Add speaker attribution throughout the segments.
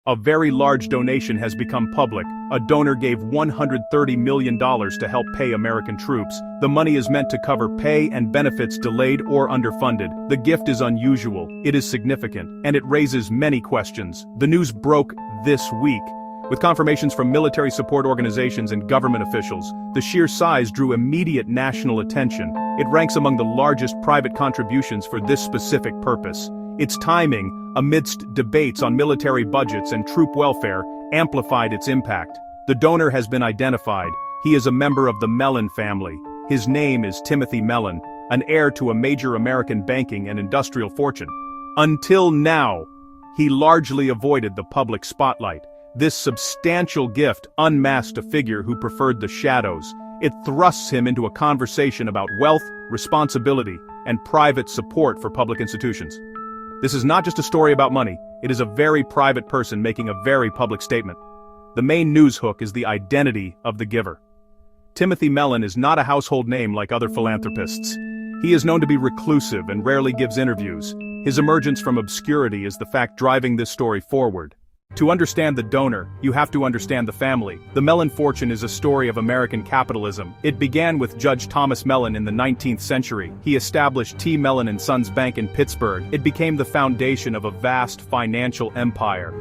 Speaker 1: A very large donation has become public. A donor gave $130 million to help pay American troops. The money is meant to cover pay and benefits delayed or underfunded. The gift is unusual, it is significant, and it raises many questions. The news broke this week, with confirmations from military support organizations and government officials. The sheer size drew immediate national attention. It ranks among the largest private contributions for this specific purpose. Its timing, amidst debates on military budgets and troop welfare, amplified its impact. The donor has been identified. He is a member of the Mellon family. His name is Timothy Mellon, an heir to a major American banking and industrial fortune. Until now, he largely avoided the public spotlight. This substantial gift unmasked a figure who preferred the shadows. It thrusts him into a conversation about wealth, responsibility, and private support for public institutions. This is not just a story about money, it is a very private person making a very public statement. The main news hook is the identity of the giver. Timothy Mellon is not a household name like other philanthropists. He is known to be reclusive and rarely gives interviews. His emergence from obscurity is the fact driving this story forward. To understand the donor, you have to understand the family. The Mellon fortune is a story of American capitalism. It began with Judge Thomas Mellon in the 19th century. He established T. Mellon & Sons Bank in Pittsburgh. It became the foundation of a vast financial empire.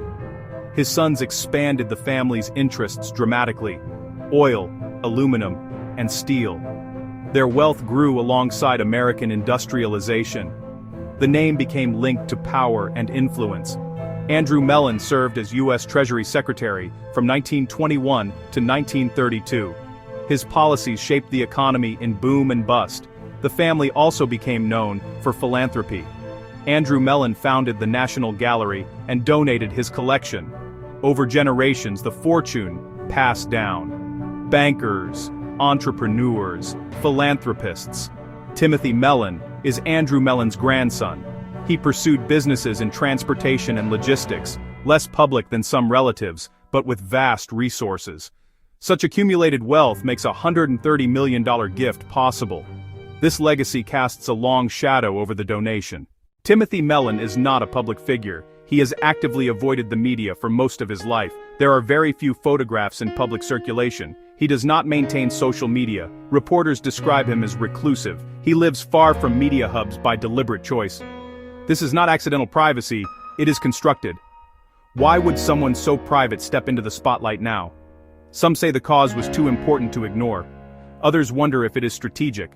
Speaker 1: His sons expanded the family's interests dramatically: oil, aluminum, and steel. Their wealth grew alongside American industrialization. The name became linked to power and influence. Andrew Mellon served as U.S. Treasury Secretary from 1921 to 1932. His policies shaped the economy in boom and bust. The family also became known for philanthropy. Andrew Mellon founded the National Gallery and donated his collection. Over generations, the fortune passed down. Bankers, entrepreneurs, philanthropists. Timothy Mellon is Andrew Mellon's grandson. He pursued businesses in transportation and logistics, less public than some relatives, but with vast resources. Such accumulated wealth makes a $130 million gift possible. This legacy casts a long shadow over the donation. Timothy Mellon is not a public figure. He has actively avoided the media for most of his life. There are very few photographs in public circulation. He does not maintain social media. Reporters describe him as reclusive. He lives far from media hubs by deliberate choice. This is not accidental privacy, it is constructed. Why would someone so private step into the spotlight now? Some say the cause was too important to ignore. Others wonder if it is strategic.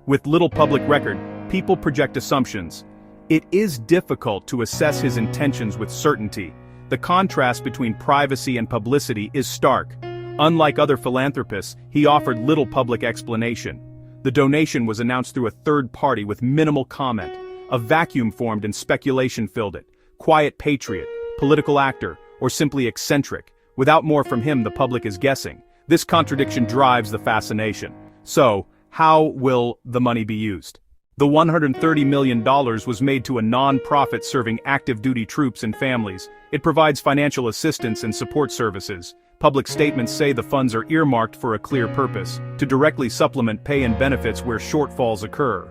Speaker 1: With little public record, people project assumptions. It is difficult to assess his intentions with certainty. The contrast between privacy and publicity is stark. Unlike other philanthropists, he offered little public explanation. The donation was announced through a third party with minimal comment. A vacuum formed and speculation filled it. Quiet patriot, political actor, or simply eccentric. Without more from him, the public is guessing. This contradiction drives the fascination. So, how will the money be used? The $130 million was made to a non-profit serving active duty troops and families. It provides financial assistance and support services. Public statements say the funds are earmarked for a clear purpose, to directly supplement pay and benefits where shortfalls occur,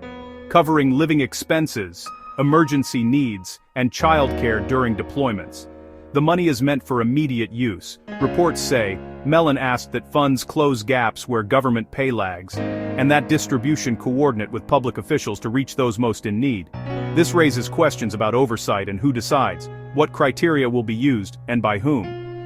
Speaker 1: covering living expenses, emergency needs, and childcare during deployments. The money is meant for immediate use. Reports say Mellon asked that funds close gaps where government pay lags, and that distribution coordinate with public officials to reach those most in need. This raises questions about oversight and who decides, what criteria will be used, and by whom.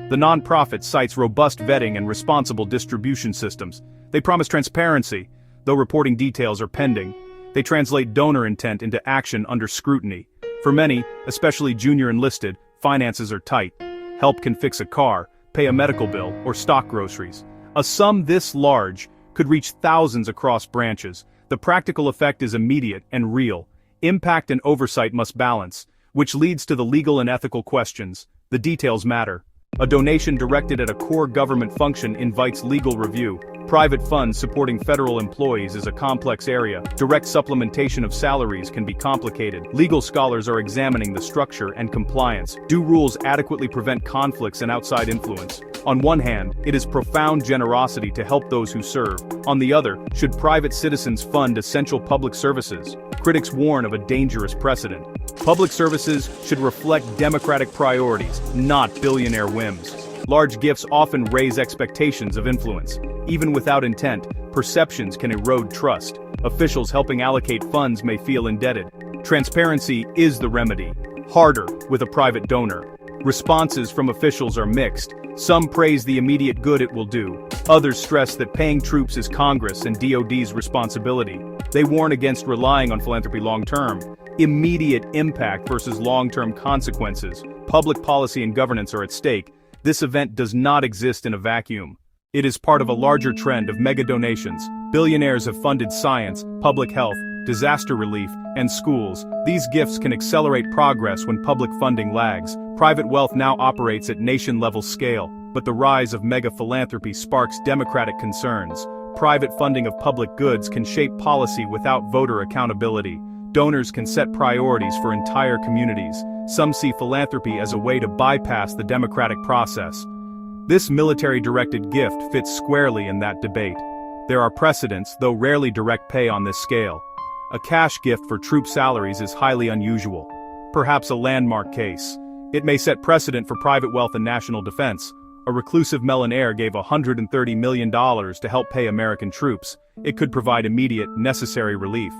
Speaker 1: The nonprofit cites robust vetting and responsible distribution systems. They promise transparency, though reporting details are pending. They translate donor intent into action under scrutiny. For many, especially junior enlisted, finances are tight. Help can fix a car, pay a medical bill, or stock groceries. A sum this large could reach thousands across branches. The practical effect is immediate and real. Impact and oversight must balance, which leads to the legal and ethical questions. The details matter. A donation directed at a core government function invites legal review. Private funds supporting federal employees is a complex area. Direct supplementation of salaries can be complicated. Legal scholars are examining the structure and compliance. Do rules adequately prevent conflicts and outside influence? On one hand, it is profound generosity to help those who serve. On the other, should private citizens fund essential public services? Critics warn of a dangerous precedent. Public services should reflect democratic priorities, not billionaire whims. Large gifts often raise expectations of influence. Even without intent, perceptions can erode trust. Officials helping allocate funds may feel indebted. Transparency is the remedy. Harder with a private donor. Responses from officials are mixed. Some praise the immediate good it will do. Others stress that paying troops is Congress and DoD's responsibility. They warn against relying on philanthropy long-term. Immediate impact versus long-term consequences. Public policy and governance are at stake. This event does not exist in a vacuum. It is part of a larger trend of mega donations. Billionaires have funded science, public health, disaster relief, and schools. These gifts can accelerate progress when public funding lags. Private wealth now operates at nation-level scale, but the rise of mega philanthropy sparks democratic concerns. Private funding of public goods can shape policy without voter accountability. Donors can set priorities for entire communities. Some see philanthropy as a way to bypass the democratic process. This military-directed gift fits squarely in that debate. There are precedents, though rarely direct pay on this scale. A cash gift for troop salaries is highly unusual. Perhaps a landmark case. It may set precedent for private wealth and national defense. A reclusive Mellon heir gave $130 million to help pay American troops. It could provide immediate, necessary relief.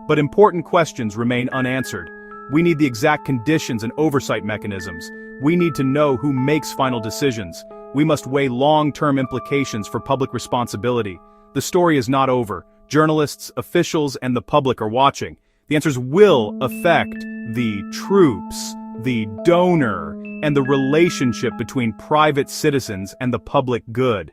Speaker 1: But important questions remain unanswered. We need the exact conditions and oversight mechanisms. We need to know who makes final decisions. We must weigh long-term implications for public responsibility. The story is not over. Journalists, officials, and the public are watching. The answers will affect the troops, the donor, and the relationship between private citizens and the public good.